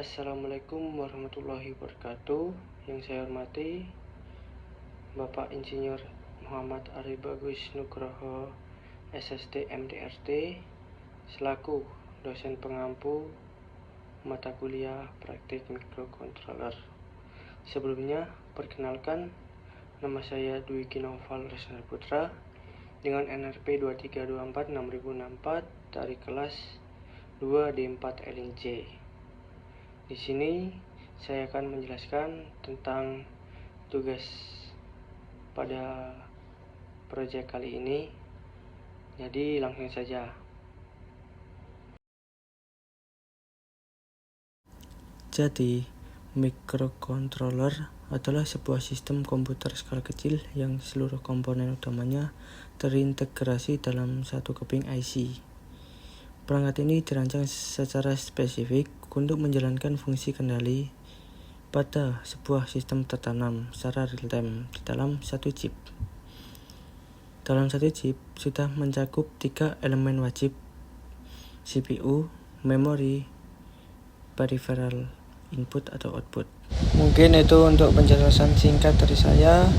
Assalamualaikum warahmatullahi wabarakatuh. Yang saya hormati Bapak Insinyur Muhammad Ari Bagus Nugroho SST MDRT selaku dosen pengampu mata kuliah praktik mikrocontroller. Sebelumnya, perkenalkan, nama saya Dwi Kinoval Resna Putra dengan NRP 23246064 dari kelas 2D4 LNC. Di sini saya akan menjelaskan tentang tugas pada proyek kali ini. Jadi langsung saja. Jadi, microcontroller adalah sebuah sistem komputer skala kecil yang seluruh komponen utamanya terintegrasi dalam satu keping IC. Perangkat ini dirancang secara spesifik untuk menjalankan fungsi kendali pada sebuah sistem tertanam secara real-time di dalam satu chip. Dalam satu chip sudah mencakup 3 elemen wajib: CPU, memori, peripheral, input atau output. Mungkin itu untuk penjelasan singkat dari saya.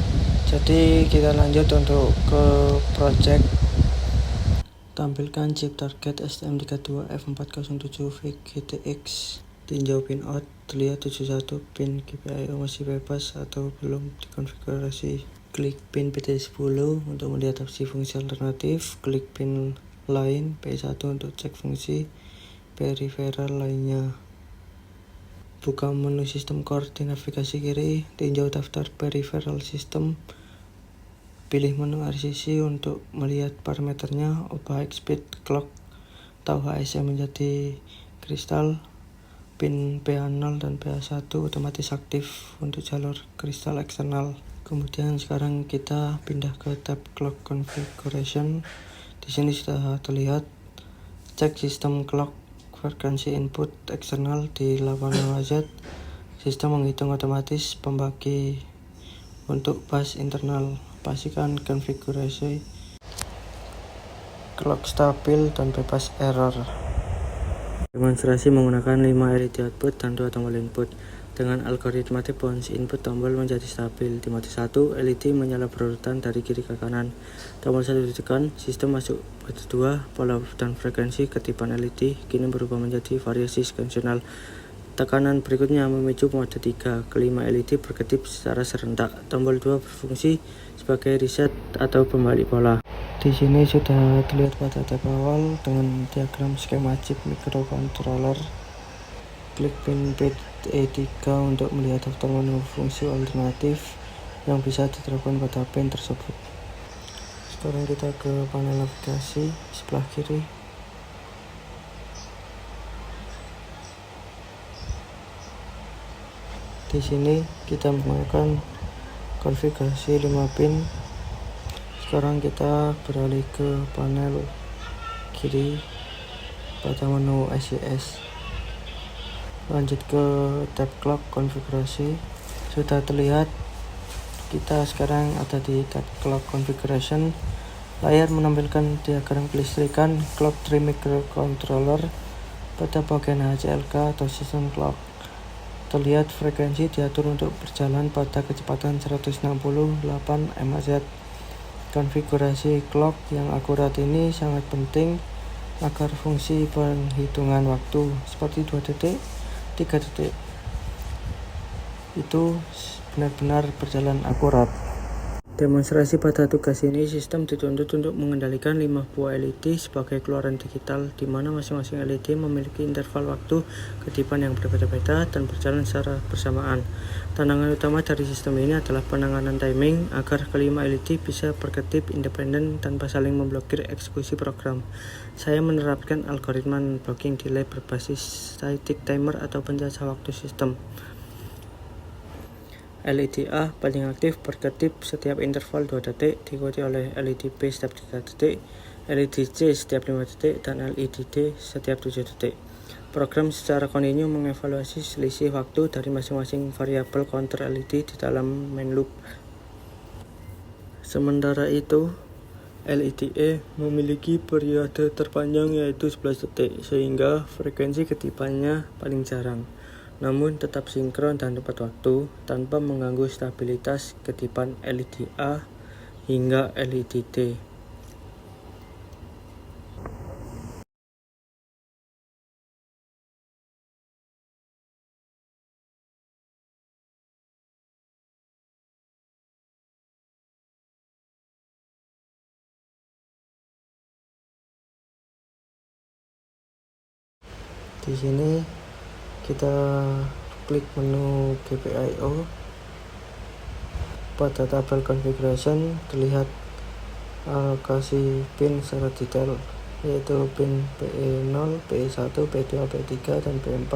Jadi kita lanjut untuk ke project. Tampilkan chip target STM32F407V GTX. Tinjau pin out, terlihat 71 pin GPIO masih bebas atau belum dikonfigurasi. Klik pin PT10 untuk melihat opsi fungsi alternatif. Klik pin lain P1 untuk cek fungsi peripheral lainnya. Buka menu sistem core di navigasi kiri, tinjau daftar peripheral system, pilih menu RCC untuk melihat parameternya, ubah high speed, clock, atau HSM menjadi kristal, pin PA0 dan PA1 otomatis aktif untuk jalur kristal eksternal. Kemudian sekarang kita pindah ke tab clock configuration. Di sini sudah terlihat cek sistem clock frekuensi input eksternal di 8Z. Sistem menghitung otomatis pembagi untuk bus internal. Pastikan konfigurasi clock stabil dan bebas error. Demonstrasi menggunakan 5 LED output dan 2 tombol input. Dengan algoritma tip bounce input, tombol menjadi stabil. Di mode 1, LED menyala berurutan dari kiri ke kanan. Tombol 1 ditekan, sistem masuk mode 2, pola dan frekuensi ketipan LED kini berubah menjadi variasi sekensional. Tekanan berikutnya memicu mode 3, kelima LED berkedip secara serentak. Tombol 2 berfungsi sebagai reset atau pembalik pola. Di sini sudah terlihat pada tab awal dengan diagram skema chip microcontroller. Klik pin PT3 untuk melihat daftar menu fungsi alternatif yang bisa diterapkan pada pin tersebut. Sekarang kita ke panel navigasi sebelah kiri. Di sini kita menggunakan konfigurasi 5 pin. Sekarang kita beralih ke panel kiri pada menu ICS. Lanjut ke tab clock konfigurasi. Sudah terlihat kita sekarang ada di tab clock configuration. Layar menampilkan diagram kelistrikan clock tree microcontroller pada bagian HCLK atau system clock. Terlihat frekuensi diatur untuk berjalan pada kecepatan 168 MHz. Konfigurasi clock yang akurat ini sangat penting agar fungsi penghitungan waktu seperti 2 detik, 3 detik itu benar-benar berjalan akurat. Demonstrasi pada tugas ini, sistem dituntut untuk mengendalikan 5 buah LED sebagai keluaran digital, di mana masing-masing LED memiliki interval waktu kedipan yang berbeda-beda dan berjalan secara bersamaan. Tantangan utama dari sistem ini adalah penanganan timing agar kelima LED bisa berkedip independen tanpa saling memblokir eksekusi program. Saya menerapkan algoritma blocking delay berbasis static timer atau penjajah waktu sistem. LED A paling aktif berkedip setiap interval 2 detik, diikuti oleh LED B setiap 3 detik, LED C setiap 5 detik, dan LED D setiap 7 detik. Program secara kontinu mengevaluasi selisih waktu dari masing-masing variabel counter LED di dalam main loop. Sementara itu, LED E memiliki periode terpanjang yaitu 11 detik, sehingga frekuensi kedipannya paling jarang. namun tetap sinkron dan tepat waktu tanpa mengganggu stabilitas kedipan LED A hingga LED T. Di sini kita klik menu GPIO. Pada tabel configuration terlihat alokasi pin secara detail, yaitu pin PE0, PE1, P2, P3, dan P4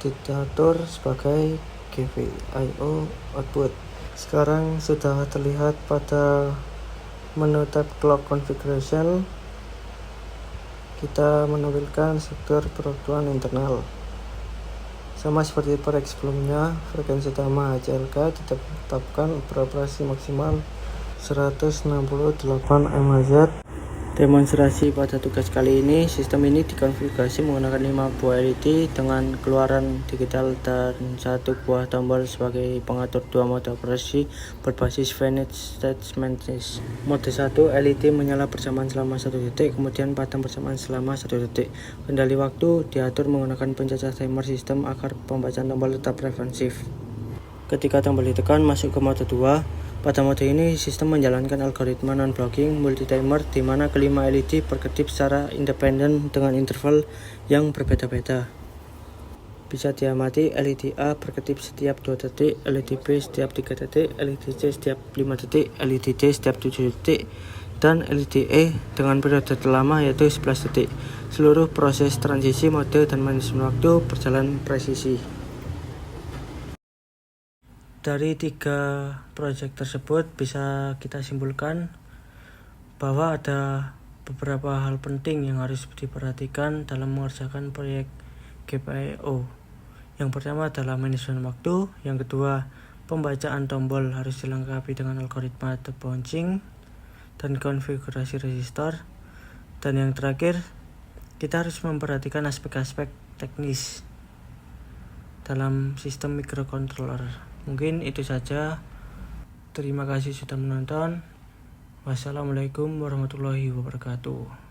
diatur sebagai GPIO output. Sekarang sudah terlihat pada menu tab clock configuration. Kita menampilkan struktur perwakilan internal. Sama seperti proyek sebelumnya, frekuensi utama HCLK ditetapkan beroperasi maksimal 168 MHz. Demonstrasi pada tugas kali ini, sistem ini dikonfigurasi menggunakan 5 buah LED dengan keluaran digital dan 1 buah tombol sebagai pengatur 2 mode operasi berbasis Finite State Maintenance. Mode 1, LED menyala bersamaan selama 1 detik, kemudian padam bersamaan selama 1 detik. Kendali waktu diatur menggunakan pencacah timer sistem agar pembacaan tombol tetap responsif. Ketika tombol ditekan masuk ke mode 2, pada mode ini, sistem menjalankan algoritma non-blocking multi-timer di mana kelima LED berkedip secara independen dengan interval yang berbeda-beda. Bisa diamati LED A berkedip setiap 2 detik, LED B setiap 3 detik, LED C setiap 5 detik, LED D setiap 7 detik, dan LED E dengan periode terlama yaitu 11 detik. Seluruh proses transisi mode dan manajemen waktu berjalan presisi. Dari 3 proyek tersebut bisa kita simpulkan bahwa ada beberapa hal penting yang harus diperhatikan dalam mengerjakan proyek GPIO. Yang pertama adalah manajemen waktu, yang kedua pembacaan tombol harus dilengkapi dengan algoritma debouncing dan konfigurasi resistor, dan yang terakhir kita harus memperhatikan aspek-aspek teknis dalam sistem microcontroller. Mungkin itu saja. Terima kasih sudah menonton. Wassalamualaikum warahmatullahi wabarakatuh.